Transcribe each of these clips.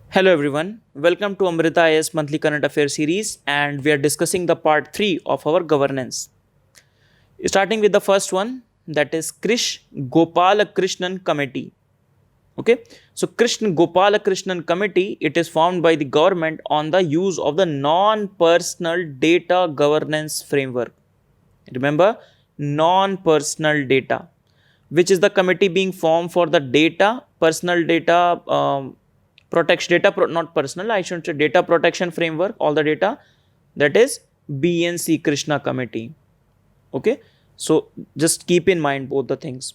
Hello everyone, welcome to Amrita IAS monthly current affairs series, and we are discussing the part 3 of our governance. Starting with the first one, that is Kris Gopalakrishnan committee. Okay, so Krishna Gopalakrishnan committee, it is formed by the government on the use of the non-personal data governance framework. Remember, non-personal data, which is the committee being formed for the personal data protection, not personal, I should say data protection framework, all the data, that is BNC Krishna committee. Okay, so just keep in mind both the things.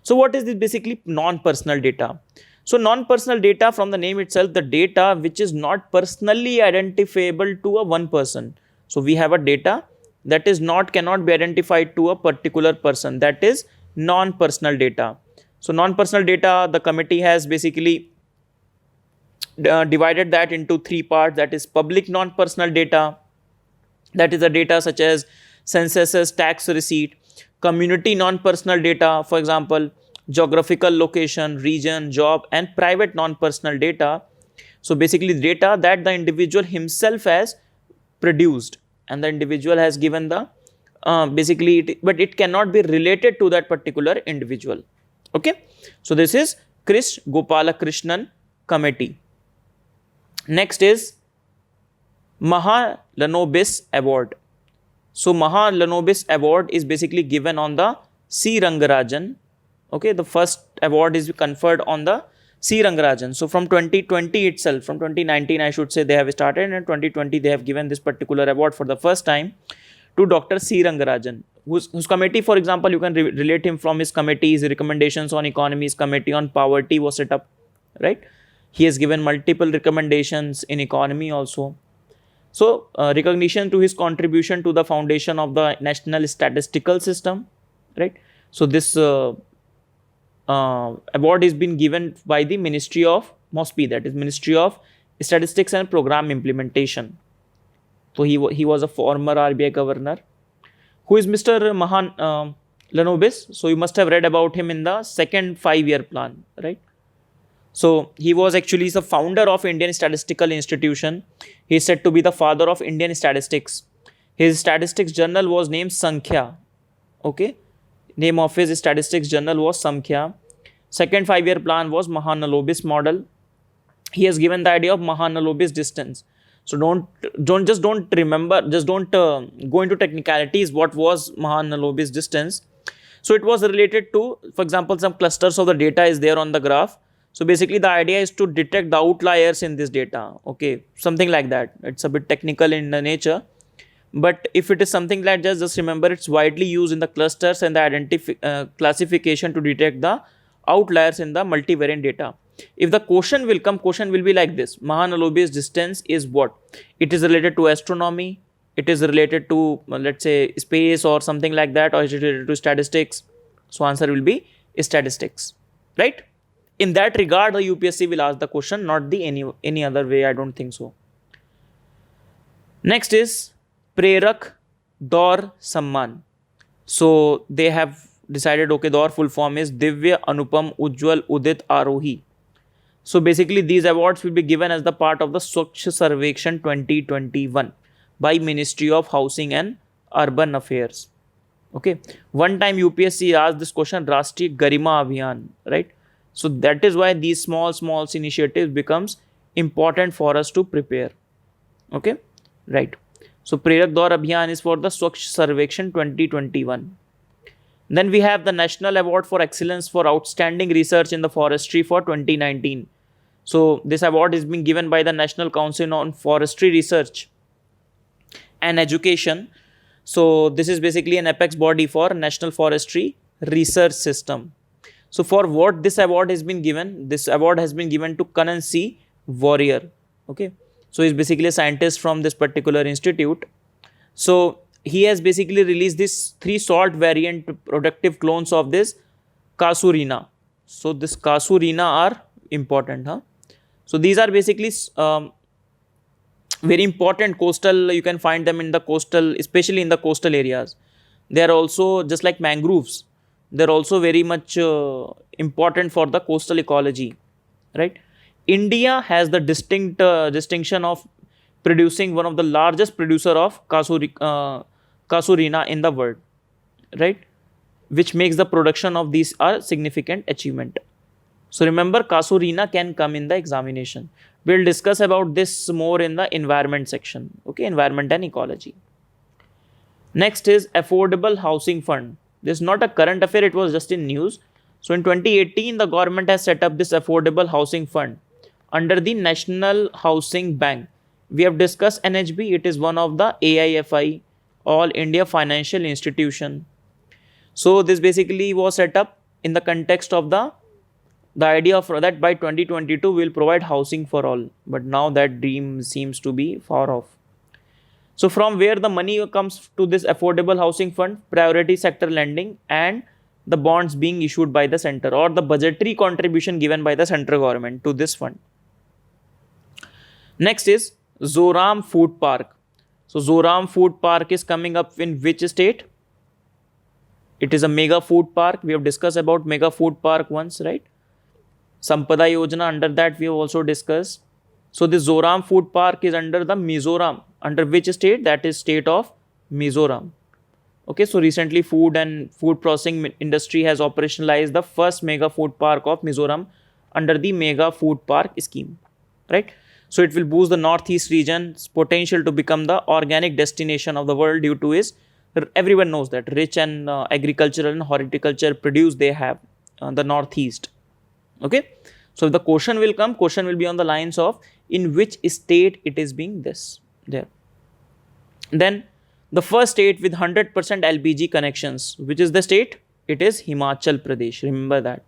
So what is this basically non-personal data? So non-personal data, from the name itself, the data which is not personally identifiable to a one person. So we have a data that is cannot be identified to a particular person, that is non-personal data. So non-personal data, the committee has basically divided that into three parts, that is public non-personal data, that is the data such as censuses, tax receipt; community non-personal data, for example geographical location, region, job; and private non-personal data, so basically data that the individual himself has produced and the individual has given the but it cannot be related to that particular individual. Okay, so this is Kris Gopalakrishnan committee. Next is Mahalanobis Award. So Mahalanobis Award is basically given on the C. Rangarajan. Okay, the first award is conferred on the C. Rangarajan. So from 2020 itself, from 2019 I should say, they have started, and 2020 they have given this particular award for the first time to Dr. C. Rangarajan, whose committee, for example, you can relate him from his committee, his recommendations on economy, his committee on poverty was set up, right? He has given multiple recommendations in economy also. So recognition to his contribution to the foundation of the national statistical system, right? So this award is been given by the Ministry of MOSPI, that is Ministry of Statistics and Program Implementation. So he was a former RBI governor. Who is Mr. Mahalanobis? So you must have read about him in the second 5-year plan, right? So he was actually the founder of Indian Statistical Institution. He is said to be the father of Indian statistics. His statistics journal was named Sankhya. Okay, name of his statistics journal was Sankhya. Second 5-year plan was Mahalanobis model. He has given the idea of Mahalanobis distance. So don't remember, just don't go into technicalities. What was Mahalanobis distance? So it was related to, for example, some clusters of the data is there on the graph. So basically the idea is to detect the outliers in this data. Okay, something like that. It's a bit technical in the nature, but if it is something like just remember, it's widely used in the clusters and the classification to detect the outliers in the multivariate data. If the question will be like this: Mahalanobis distance is what? It is related to astronomy, it is related to let's say space or something like that, or is it related to statistics? So answer will be statistics, right? In that regard, the UPSC will ask the question, not the any other way. I don't think so. Next is Prerak Daur Samman. So they have decided, okay, Daur full form is Divya Anupam Ujjwal Udit Arohi. So basically these awards will be given as the part of the Swachh Sarvekshan 2021 by Ministry of Housing and Urban Affairs. Okay, one time UPSC asked this question, Rashtriya Garima Abhiyan, right? So that is why these small initiatives becomes important for us to prepare. Okay, right. So Prerak Daur Abhiyan is for the Swachh Sarvekshan 2021. Then we have the National Award for Excellence for Outstanding Research in the Forestry for 2019. So this award is being given by the National Council on Forestry Research and Education. So this is basically an apex body for National Forestry Research System. So for what this award has been given? This award has been given to Kanan C. Warrior. Okay, so he's basically a scientist from this particular institute. So he has basically released these 3 salt variant productive clones of this Casuarina. So this Casuarina are important, huh? So these are basically very important coastal, you can find them in the coastal, especially in the coastal areas. They are also just like mangroves. They're also very much important for the coastal ecology. right? India has the distinction of producing one of the largest producer of casurina in the world, right? Which makes the production of these a significant achievement. So remember, casurina can come in the examination. We'll discuss about this more in the environment section. Okay, environment and ecology. Next is affordable housing fund. This is not a current affair, it was just in news. So in 2018, the government has set up this affordable housing fund under the National Housing Bank. We have discussed NHB. It is one of the AIFI, All India Financial Institution. So this basically was set up in the context of the idea of that by 2022 we will provide housing for all. But now that dream seems to be far off. So from where the money comes to this affordable housing fund, priority sector lending and the bonds being issued by the center, or the budgetary contribution given by the central government to this fund. Next is Zoram Food Park. So Zoram Food Park is coming up in which state? It is a mega food park. We have discussed about mega food park once, right? Sampada Yojana, under that we have also discussed. So this Zoram Food Park is under the Mizoram. Under which state? That is state of Mizoram. Okay, so recently food and food processing industry has operationalized the first mega food park of Mizoram under the mega food park scheme, right? So it will boost the northeast region's potential to become the organic destination of the world due to its, everyone knows that, rich and agricultural and horticulture produce they have the northeast. Okay, so if the question will come, question will be on the lines of in which state it is being this there. Then the first state with 100% LPG connections, which is the state? It is Himachal Pradesh. Remember that.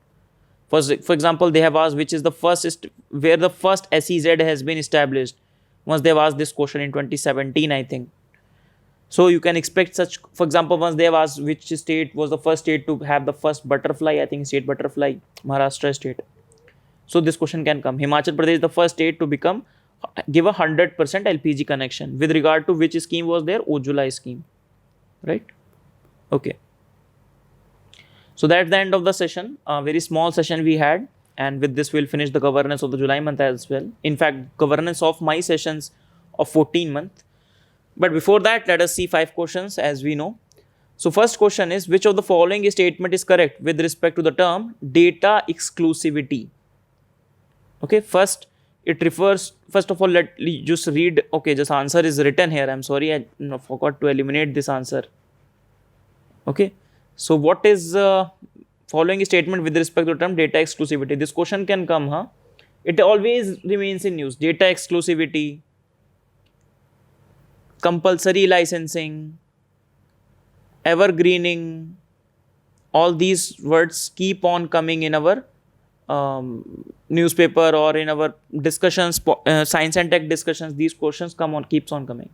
For example, they have asked which is the first, where the first SEZ has been established. Once they have asked this question in 2017, I think. So you can expect such, for example, once they have asked which state was the first state to have the first butterfly, I think state butterfly, Maharashtra state. So this question can come. Himachal Pradesh is the first state to give a 100% LPG connection. With regard to which scheme was there? Ujjwala scheme, right? Okay. So that's the end of the session. A very small session we had, and with this we'll finish the governance of the July month as well. In fact, governance of my sessions of 14 month. But before that, let us see 5 questions as we know. So first question is, which of the following statement is correct with respect to the term data exclusivity? Okay, first it refers, first of all, let me just read. Okay, just answer is written here. I'm sorry, I forgot to eliminate this answer. Okay, so what is following statement with respect to the term data exclusivity? This question can come, huh? It always remains in news. Data exclusivity, compulsory licensing, evergreening, all these words keep on coming in our newspaper or in our discussions, science and tech discussions. These questions keeps on coming.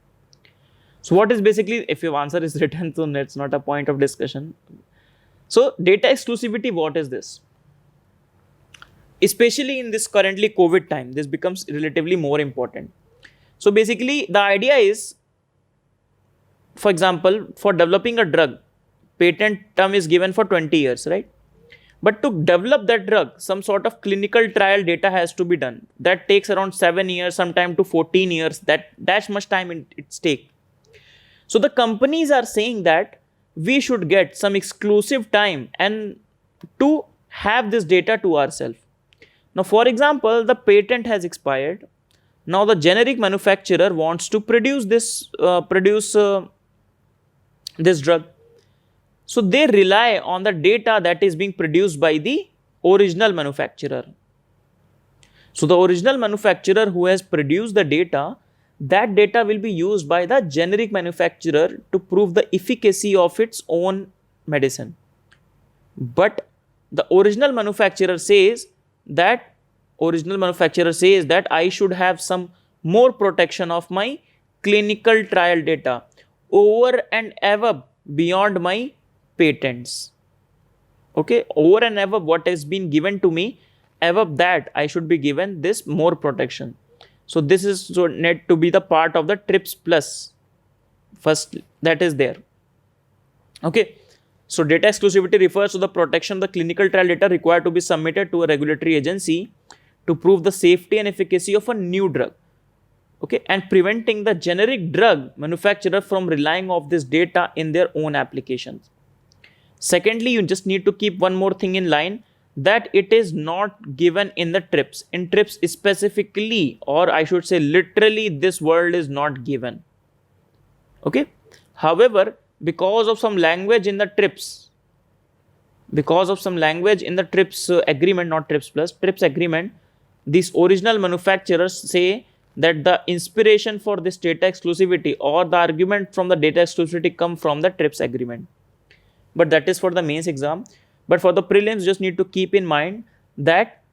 So what is basically, if your answer is written, so it's not a point of discussion. So data exclusivity, what is this? Especially in this currently COVID time, this becomes relatively more important. So basically the idea is, for example, for developing a drug, patent term is given for 20 years, right? But to develop that drug, some sort of clinical trial data has to be done. That takes around 7 years, sometime to 14 years. That's much time it's take. So the companies are saying that we should get some exclusive time and to have this data to ourselves. Now, for example, the patent has expired. Now the generic manufacturer wants to produce this drug. So they rely on the data that is being produced by the original manufacturer. So the original manufacturer who has produced the data, that data will be used by the generic manufacturer to prove the efficacy of its own medicine. But the original manufacturer says that I should have some more protection of my clinical trial data over and above beyond my patents. Okay, over and above what has been given to me, above that I should be given this more protection. So this is need to be the part of the TRIPS plus. First, that is there. Okay, so data exclusivity refers to the protection of the clinical trial data required to be submitted to a regulatory agency to prove the safety and efficacy of a new drug. Okay, and preventing the generic drug manufacturer from relying on this data in their own applications. Secondly, you just need to keep one more thing in line, that it is not given in the TRIPS. In TRIPS specifically, or I should say literally, this word is not given. Okay. However, because of some language in the TRIPS, agreement, not TRIPS plus, TRIPS agreement, these original manufacturers say that the inspiration for this data exclusivity or the argument from the data exclusivity come from the TRIPS agreement. But that is for the mains exam. But for the prelims, just need to keep in mind that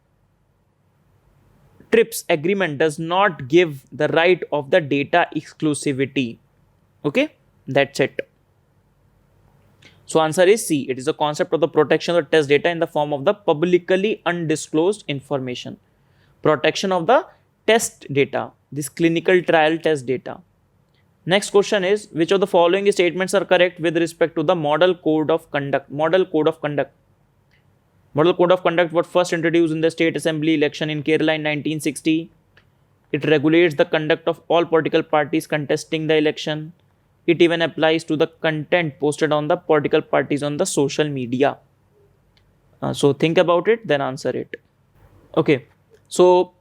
TRIPS agreement does not give the right of the data exclusivity. Okay, that's it. So answer is C. It is the concept of the protection of the test data in the form of the publicly undisclosed information. Protection of the test data, this clinical trial test data. Next question is, which of the following statements are correct with respect to the Model Code of Conduct? Model Code of Conduct was first introduced in the State Assembly election in Kerala in 1960. It regulates the conduct of all political parties contesting the election. It even applies to the content posted on the political parties on the social media. So think about it, then answer it. Okay, so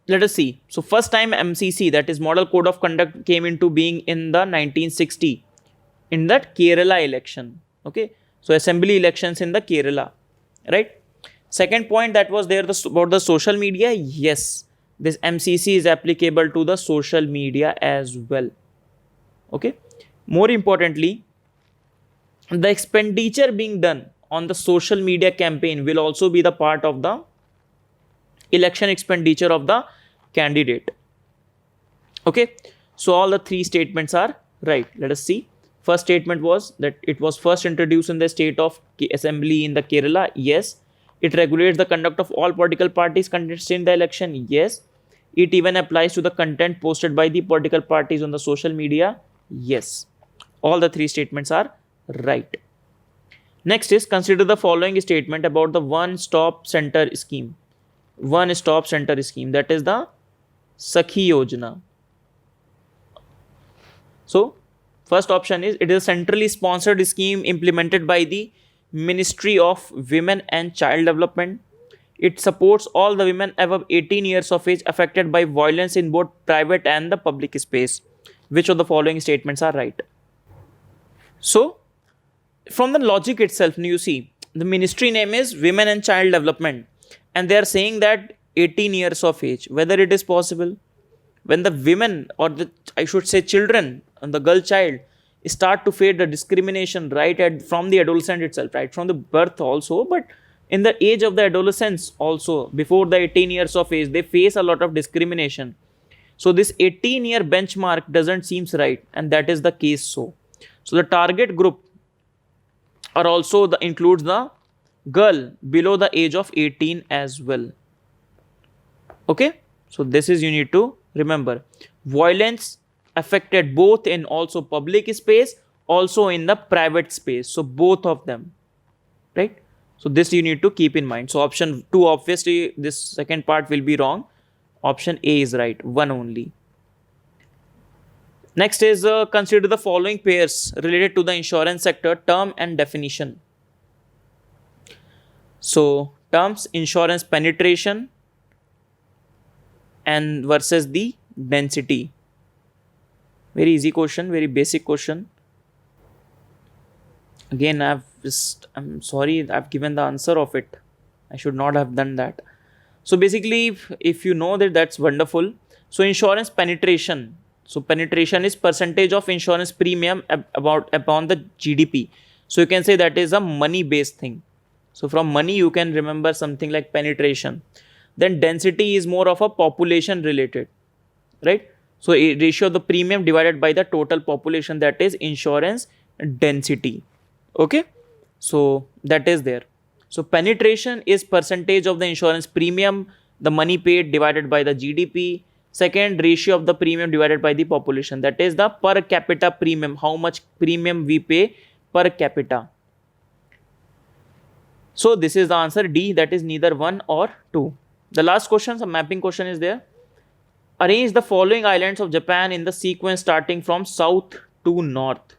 let us see. So first time MCC, that is Model Code of Conduct, came into being in the 1960 in that Kerala election. Okay, so assembly elections in the Kerala, right? Second point that was there about the social media. Yes, this MCC is applicable to the social media as well. Okay. More importantly, the expenditure being done on the social media campaign will also be the part of the election expenditure of the candidate. Okay, so all the three statements are right. Let us see. First statement was that it was first introduced in the state of assembly in the Kerala. Yes. It regulates the conduct of all political parties contesting the election. Yes. It even applies to the content posted by the political parties on the social media. Yes. All the three statements are right. Next is, consider the following statement about the one-stop center scheme. One-stop center scheme, that is the Sakhi Yojana. So, first option is, it is a centrally sponsored scheme implemented by the Ministry of Women and Child Development. It supports all the women above 18 years of age affected by violence in both private and the public space. Which of the following statements are right? So, from the logic itself, you see, the ministry name is Women and Child Development, and they are saying that 18 years of age, whether it is possible, when the women, or the, I should say children, and the girl child, start to face the discrimination right from the adolescent itself, right from the birth also, but in the age of the adolescence also, before the 18 years of age, they face a lot of discrimination. So this 18-year benchmark doesn't seems right, and that is the case. So the target group are also includes the girl below the age of 18 as well. Okay, so this is you need to remember. Violence affected both in also public space, also in the private space. So both of them, right? So this you need to keep in mind. So option 2, obviously this second part will be wrong. Option A is right, one only. Next is consider the following pairs related to the insurance sector, term and definition. So terms, insurance penetration and versus the density. Very easy question, very basic question. Again, I'm sorry, I've given the answer of it. I should not have done that. So basically, if you know that, that's wonderful. So insurance penetration. So penetration is percentage of insurance premium upon the GDP. So you can say that is a money based thing. So from money you can remember something like penetration. Then density is more of a population related, right? So a ratio of the premium divided by the total population, that is insurance density. Okay, so that is there. So penetration is percentage of the insurance premium, the money paid divided by the GDP. Second, ratio of the premium divided by the population, that is the per capita premium, how much premium we pay per capita. So this is the answer D, that is neither 1 or 2. The last question, some mapping question is there. Arrange the following islands of Japan in the sequence starting from south to north.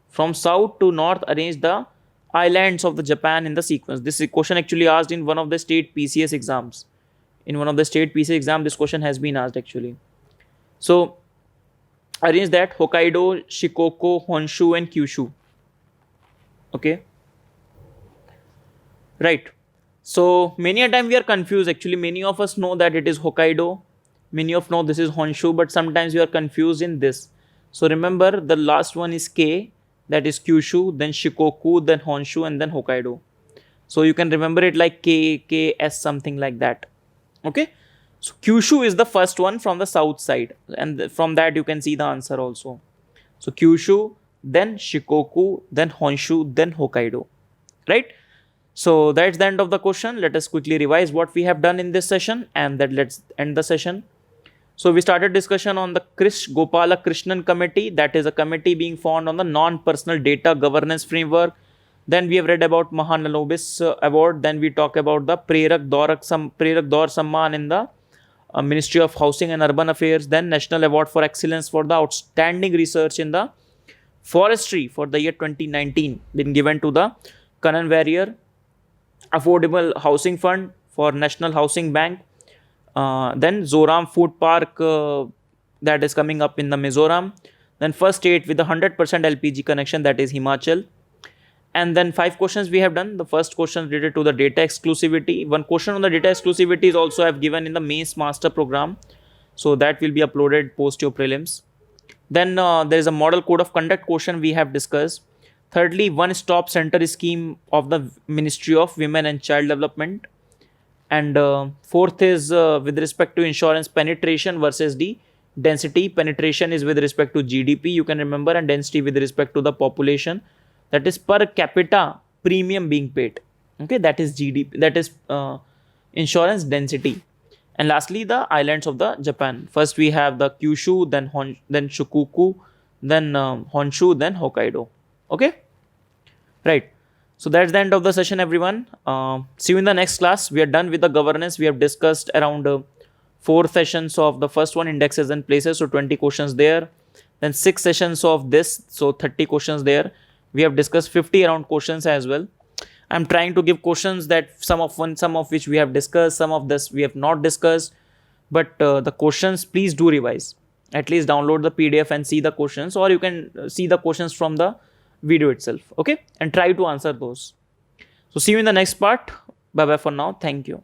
From south to north, arrange the islands of the Japan in the sequence. This question actually asked in one of the state PCS exams. In one of the state PCS exam, this question has been asked actually. So arrange that: Hokkaido, Shikoku, Honshu, and Kyushu. Okay. Right. So many a time we are confused. Actually, many of us know that it is Hokkaido. Many of know this is Honshu, but sometimes we are confused in this. So remember, the last one is K, that is Kyushu, then Shikoku, then Honshu, and then Hokkaido. So you can remember it like K, K, S, something like that. Okay. So Kyushu is the first one from the south side, and from that you can see the answer also. So Kyushu, then Shikoku, then Honshu, then Hokkaido. Right. So that's the end of the question. Let us quickly revise what we have done in this session, and then let's end the session. So we started discussion on the Kris Gopalakrishnan committee. That is a committee being formed on the non-personal data governance framework. Then we have read about Mahalanobis Award. Then we talk about the Prerak Daur Samman in the Ministry of Housing and Urban Affairs. Then National Award for Excellence for the outstanding research in the forestry for the year 2019 been given to the Kanan Warrior Affordable Housing Fund for National Housing Bank. Then Zoram Food Park that is coming up in the Mizoram. Then first state with a 100% LPG connection, that is Himachal. And then 5 questions we have done. The first question related to the data exclusivity. One question on the data exclusivity is also I have given in the mains master program. So that will be uploaded post your prelims. Then there is a model code of conduct question we have discussed. Thirdly, one stop center scheme of the Ministry of Women and Child Development. And fourth is with respect to insurance penetration versus the density. Penetration is with respect to GDP, you can remember, and density with respect to the population. That is per capita premium being paid. Okay, that is GDP, that is insurance density. And lastly, the islands of the Japan. First we have the Kyushu, then Shikoku, then Honshu, then Hokkaido. Okay, right. So that's the end of the session, everyone. See you in the next class. We are done with the governance. We have discussed around 4 sessions of the first one, indexes and places. So 20 questions there. Then 6 sessions of this. So 30 questions there. We have discussed 50 around questions as well. I'm trying to give questions that some of which we have discussed, some of this we have not discussed. But the questions, please do revise. At least download the PDF and see the questions, or you can see the questions from the video itself. Okay, and try to answer those. So see you in the next part. Bye bye for now. Thank you.